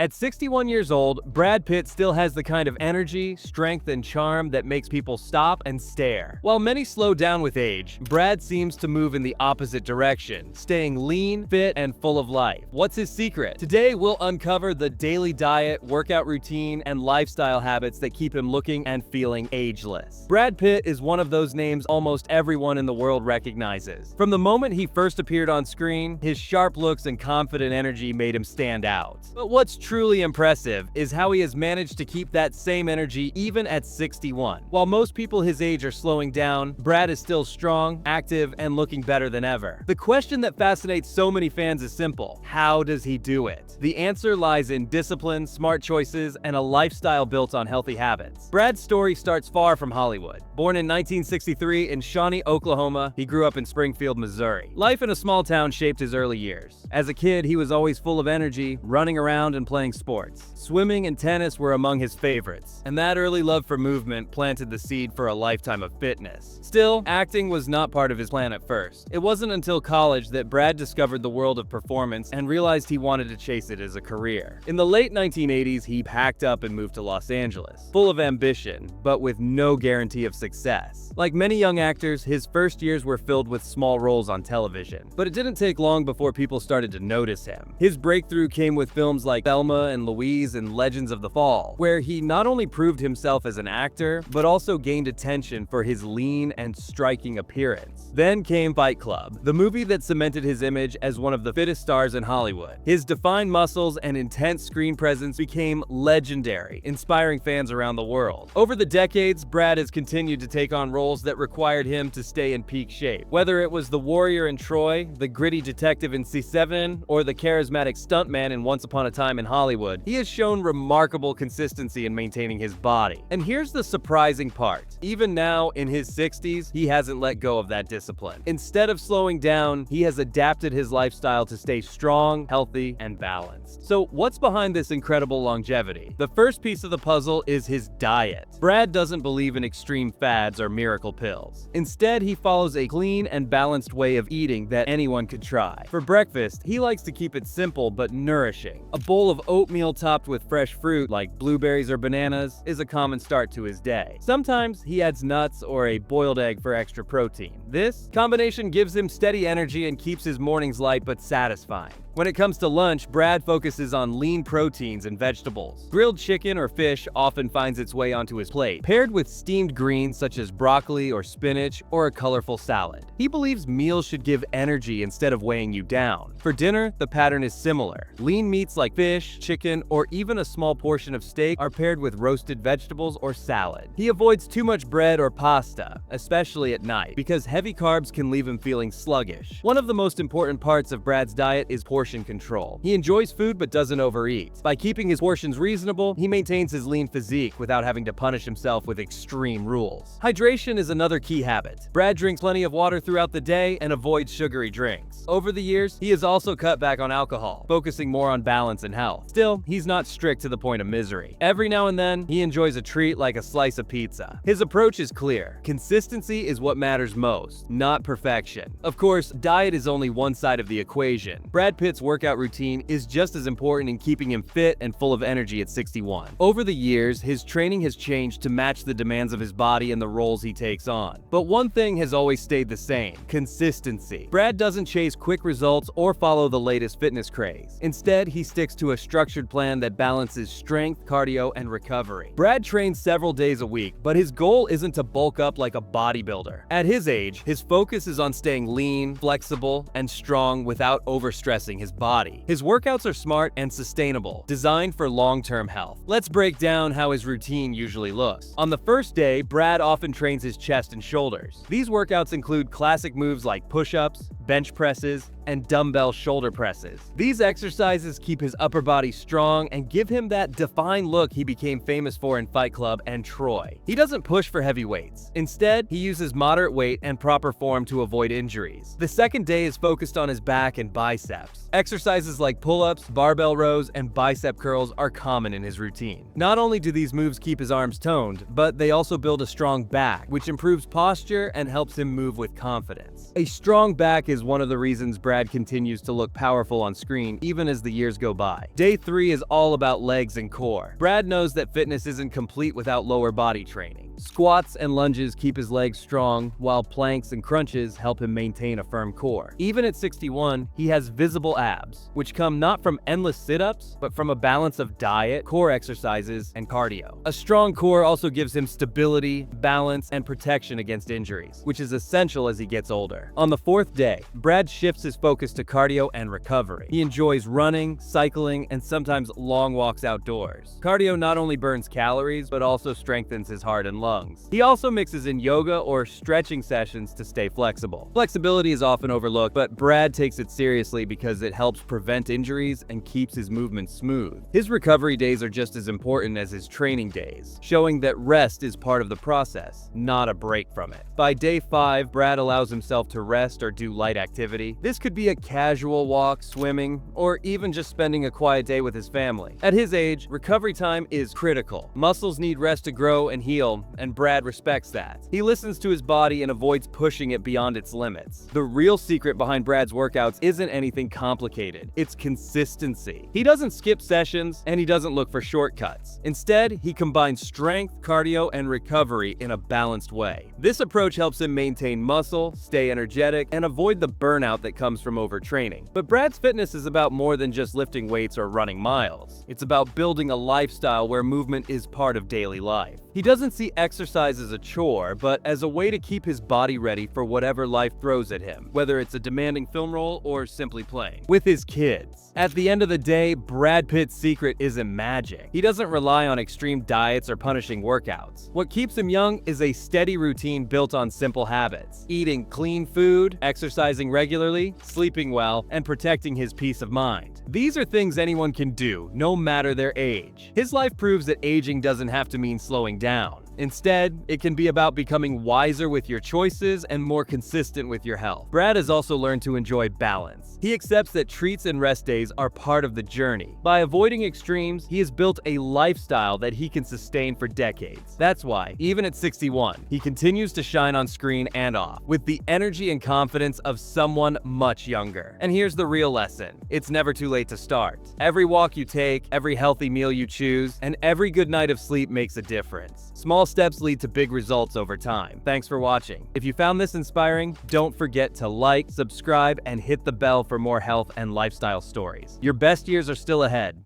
At 61 years old, Brad Pitt still has the kind of energy, strength, and charm that makes people stop and stare. While many slow down with age, Brad seems to move in the opposite direction, staying lean, fit, and full of life. What's his secret? Today, we'll uncover the daily diet, workout routine, and lifestyle habits that keep him looking and feeling ageless. Brad Pitt is one of those names almost everyone in the world recognizes. From the moment he first appeared on screen, his sharp looks and confident energy made him stand out. But what's truly impressive is how he has managed to keep that same energy even at 61. While most people his age are slowing down, Brad is still strong, active, and looking better than ever. The question that fascinates so many fans is simple: how does he do it? The answer lies in discipline, smart choices, and a lifestyle built on healthy habits. Brad's story starts far from Hollywood. Born in 1963 in Shawnee, Oklahoma, he grew up in Springfield, Missouri. Life in a small town shaped his early years. As a kid, he was always full of energy, running around and playing sports. Swimming and tennis were among his favorites, and that early love for movement planted the seed for a lifetime of fitness. Still, acting was not part of his plan at first. It wasn't until college that Brad discovered the world of performance and realized he wanted to chase it as a career. In the late 1980s, he packed up and moved to Los Angeles, full of ambition, but with no guarantee of success. Like many young actors, his first years were filled with small roles on television, but it didn't take long before people started to notice him. His breakthrough came with films like Thelma and Louise and Legends of the Fall, where he not only proved himself as an actor, but also gained attention for his lean and striking appearance. Then came Fight Club, the movie that cemented his image as one of the fittest stars in Hollywood. His defined muscles and intense screen presence became legendary, inspiring fans around the world. Over the decades, Brad has continued to take on roles that required him to stay in peak shape. Whether it was the warrior in Troy, the gritty detective in C7, or the charismatic stuntman in Once Upon a Time in Hollywood, he has shown remarkable consistency in maintaining his body. And here's the surprising part: even now, in his 60s, he hasn't let go of that discipline. Instead of slowing down, he has adapted his lifestyle to stay strong, healthy, and balanced. So what's behind this incredible longevity? The first piece of the puzzle is his diet. Brad doesn't believe in extreme fads or miracle pills. Instead, he follows a clean and balanced way of eating that anyone could try. For breakfast, he likes to keep it simple but nourishing. A bowl of oatmeal topped with fresh fruit like blueberries or bananas is a common start to his day. Sometimes he adds nuts or a boiled egg for extra protein. This combination gives him steady energy and keeps his mornings light but satisfying. When it comes to lunch, Brad focuses on lean proteins and vegetables. Grilled chicken or fish often finds its way onto his plate, paired with steamed greens such as broccoli or spinach or a colorful salad. He believes meals should give energy instead of weighing you down. For dinner, the pattern is similar. Lean meats like fish, chicken, or even a small portion of steak are paired with roasted vegetables or salad. He avoids too much bread or pasta, especially at night, because heavy carbs can leave him feeling sluggish. One of the most important parts of Brad's diet is portion control. He enjoys food but doesn't overeat. By keeping his portions reasonable, he maintains his lean physique without having to punish himself with extreme rules. Hydration is another key habit. Brad drinks plenty of water throughout the day and avoids sugary drinks. Over the years, he has also cut back on alcohol, focusing more on balance and health. Still, he's not strict to the point of misery. Every now and then, he enjoys a treat like a slice of pizza. His approach is clear. Consistency is what matters most, not perfection. Of course, diet is only one side of the equation. Brad Pitt's workout routine is just as important in keeping him fit and full of energy at 61. Over the years, his training has changed to match the demands of his body and the roles he takes on. But one thing has always stayed the same: consistency. Brad doesn't chase quick results or follow the latest fitness craze. Instead, he sticks to a structured plan that balances strength, cardio, and recovery. Brad trains several days a week, but his goal isn't to bulk up like a bodybuilder. At his age, his focus is on staying lean, flexible, and strong without overstressing his body. His workouts are smart and sustainable, designed for long-term health. Let's break down how his routine usually looks. On the first day, Brad often trains his chest and shoulders. These workouts include classic moves like push-ups, bench presses, and dumbbell shoulder presses. These exercises keep his upper body strong and give him that defined look he became famous for in Fight Club and Troy. He doesn't push for heavy weights. Instead, he uses moderate weight and proper form to avoid injuries. The second day is focused on his back and biceps. Exercises like pull-ups, barbell rows, and bicep curls are common in his routine. Not only do these moves keep his arms toned, but they also build a strong back, which improves posture and helps him move with confidence. A strong back is one of the reasons Brad continues to look powerful on screen even as the years go by. Day 3 is all about legs and core. Brad knows that fitness isn't complete without lower body training. Squats and lunges keep his legs strong, while planks and crunches help him maintain a firm core. Even at 61, he has visible abs, which come not from endless sit-ups, but from a balance of diet, core exercises, and cardio. A strong core also gives him stability, balance, and protection against injuries, which is essential as he gets older. On the 4th day, Brad shifts his focus to cardio and recovery. He enjoys running, cycling, and sometimes long walks outdoors. Cardio not only burns calories, but also strengthens his heart and lungs. He also mixes in yoga or stretching sessions to stay flexible. Flexibility is often overlooked, but Brad takes it seriously because it helps prevent injuries and keeps his movements smooth. His recovery days are just as important as his training days, showing that rest is part of the process, not a break from it. By day 5, Brad allows himself to rest or do light activity. This could be a casual walk, swimming, or even just spending a quiet day with his family. At his age, recovery time is critical. Muscles need rest to grow and heal, and Brad respects that. He listens to his body and avoids pushing it beyond its limits. The real secret behind Brad's workouts isn't anything complicated. It's consistency. He doesn't skip sessions, and he doesn't look for shortcuts. Instead, he combines strength, cardio, and recovery in a balanced way. This approach helps him maintain muscle, stay energetic, and avoid the burnout that comes from overtraining. But Brad's fitness is about more than just lifting weights or running miles. It's about building a lifestyle where movement is part of daily life. He doesn't see exercise as a chore, but as a way to keep his body ready for whatever life throws at him, whether it's a demanding film role or simply playing with his kids. At the end of the day, Brad Pitt's secret isn't magic. He doesn't rely on extreme diets or punishing workouts. What keeps him young is a steady routine built on simple habits: eating clean food, exercising regularly, sleeping well, and protecting his peace of mind. These are things anyone can do, no matter their age. His life proves that aging doesn't have to mean slowing down. Instead, it can be about becoming wiser with your choices and more consistent with your health. Brad has also learned to enjoy balance. He accepts that treats and rest days are part of the journey. By avoiding extremes, he has built a lifestyle that he can sustain for decades. That's why, even at 61, he continues to shine on screen and off, with the energy and confidence of someone much younger. And here's the real lesson: it's never too late to start. Every walk you take, every healthy meal you choose, and every good night of sleep makes a difference. Small steps lead to big results over time. Thanks for watching. If you found this inspiring, don't forget to like, subscribe, and hit the bell for more health and lifestyle stories. Your best years are still ahead.